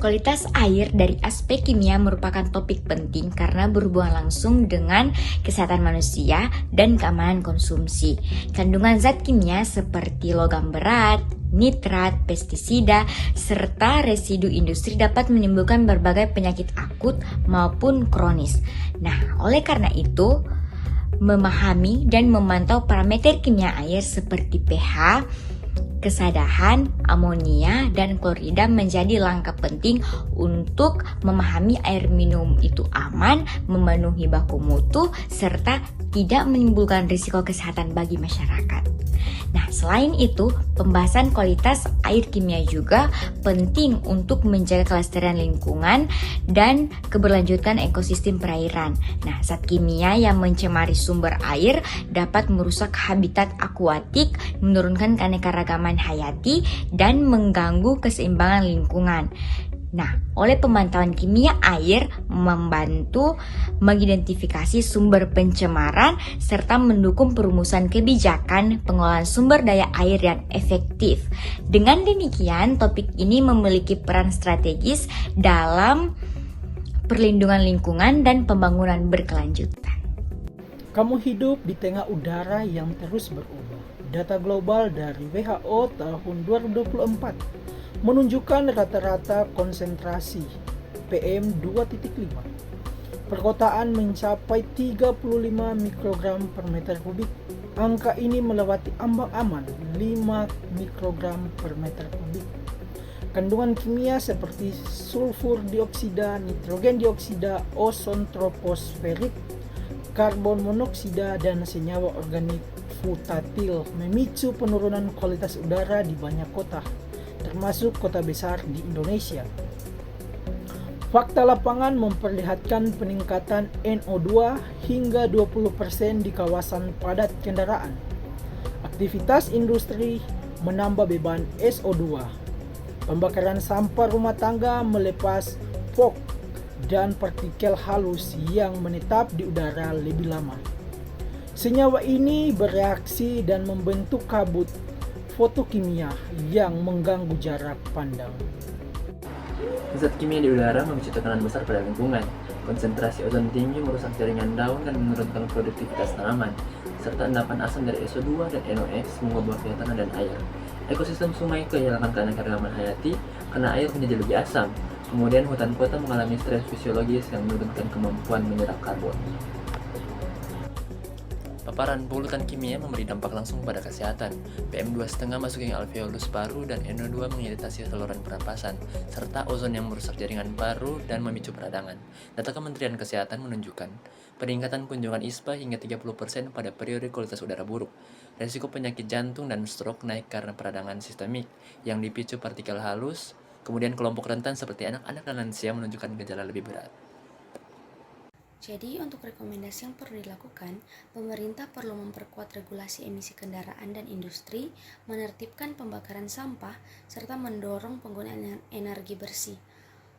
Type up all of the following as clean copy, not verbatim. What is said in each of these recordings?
Kualitas air dari aspek kimia merupakan topik penting karena berhubungan langsung dengan kesehatan manusia dan keamanan konsumsi. Kandungan zat kimia seperti logam berat, nitrat, pestisida, serta residu industri dapat menimbulkan berbagai penyakit akut maupun kronis. Nah, oleh karena itu, memahami dan memantau parameter kimia air seperti pH, kesadahan, amonia, dan klorida menjadi langkah penting untuk memahami air minum itu aman, memenuhi baku mutu, serta tidak menimbulkan risiko kesehatan bagi masyarakat. Nah, selain itu, pembahasan kualitas air kimia juga penting untuk menjaga kelestarian lingkungan dan keberlanjutan ekosistem perairan. Nah, zat kimia yang mencemari sumber air dapat merusak habitat akuatik, menurunkan keanekaragaman hayati, dan mengganggu keseimbangan lingkungan. Nah, oleh pemantauan kimia air membantu mengidentifikasi sumber pencemaran serta mendukung perumusan kebijakan pengelolaan sumber daya air yang efektif. Dengan demikian, topik ini memiliki peran strategis dalam perlindungan lingkungan dan pembangunan berkelanjutan. Kamu hidup di tengah udara yang terus berubah. Data global dari WHO tahun 2024 menunjukkan rata-rata konsentrasi PM2.5 perkotaan mencapai 35 mikrogram per meter kubik. Angka ini melewati ambang aman 5 mikrogram per meter kubik. Kandungan kimia seperti sulfur dioksida, nitrogen dioksida, ozon troposferik, karbon monoksida, dan senyawa organik futatil memicu penurunan kualitas udara di banyak kota, termasuk kota besar di Indonesia. Fakta lapangan memperlihatkan peningkatan NO2 hingga 20% di kawasan padat kendaraan. Aktivitas industri menambah beban SO2. Pembakaran sampah rumah tangga melepas fog dan partikel halus yang menetap di udara lebih lama. Senyawa ini bereaksi dan membentuk kabut fotokimia yang mengganggu jarak pandang. Zat kimia di udara memicu tekanan besar pada lingkungan. Konsentrasi ozon tinggi merusak jaringan daun dan menurunkan produktivitas tanaman, serta endapan asam dari SO2 dan NOx menguap via tanah dan air. Ekosistem sungai kehilangan keanekaragaman hayati karena air menjadi lebih asam. Kemudian hutan kota mengalami stres fisiologis yang menurunkan kemampuan menyerap karbon. Paparan polutan kimia memberi dampak langsung pada kesehatan. PM2,5 masuk ke alveolus paru dan NO2 mengiritasi saluran pernapasan, serta ozon yang merusak jaringan paru dan memicu peradangan. Data Kementerian Kesehatan menunjukkan peningkatan kunjungan ISPA hingga 30% pada periode kualitas udara buruk. Risiko penyakit jantung dan stroke naik karena peradangan sistemik yang dipicu partikel halus. Kemudian kelompok rentan seperti anak-anak dan lansia menunjukkan gejala lebih berat. Jadi untuk rekomendasi yang perlu dilakukan, pemerintah perlu memperkuat regulasi emisi kendaraan dan industri, menertibkan pembakaran sampah, serta mendorong penggunaan energi bersih.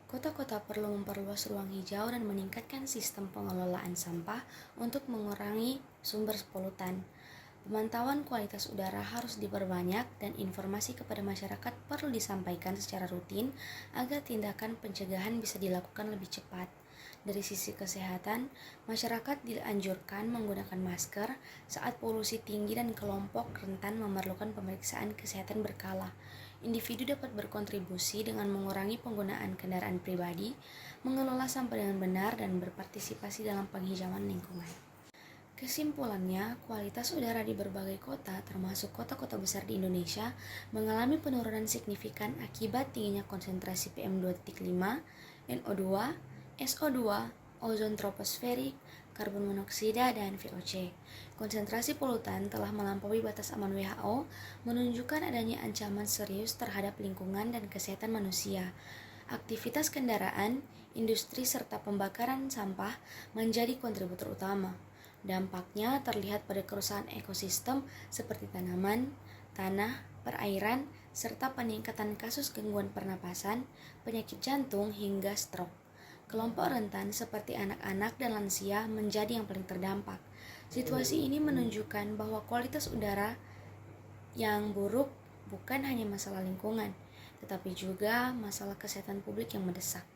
Kota-kota perlu memperluas ruang hijau dan meningkatkan sistem pengelolaan sampah untuk mengurangi sumber polutan. Pemantauan kualitas udara harus diperbanyak dan informasi kepada masyarakat perlu disampaikan secara rutin agar tindakan pencegahan bisa dilakukan lebih cepat. Dari sisi kesehatan, masyarakat dianjurkan menggunakan masker saat polusi tinggi dan kelompok rentan memerlukan pemeriksaan kesehatan berkala. Individu dapat berkontribusi dengan mengurangi penggunaan kendaraan pribadi, mengelola sampah dengan benar, dan berpartisipasi dalam penghijauan lingkungan. Kesimpulannya, kualitas udara di berbagai kota, termasuk kota-kota besar di Indonesia, mengalami penurunan signifikan akibat tingginya konsentrasi PM2.5, NO2, SO2, ozon troposferik, karbon monoksida, dan VOC. Konsentrasi polutan telah melampaui batas aman WHO, menunjukkan adanya ancaman serius terhadap lingkungan dan kesehatan manusia. Aktivitas kendaraan, industri, serta pembakaran sampah menjadi kontributor utama. Dampaknya terlihat pada kerusakan ekosistem seperti tanaman, tanah, perairan, serta peningkatan kasus gangguan pernapasan, penyakit jantung, hingga stroke. Kelompok rentan seperti anak-anak dan lansia menjadi yang paling terdampak. Situasi ini menunjukkan bahwa kualitas udara yang buruk bukan hanya masalah lingkungan, tetapi juga masalah kesehatan publik yang mendesak.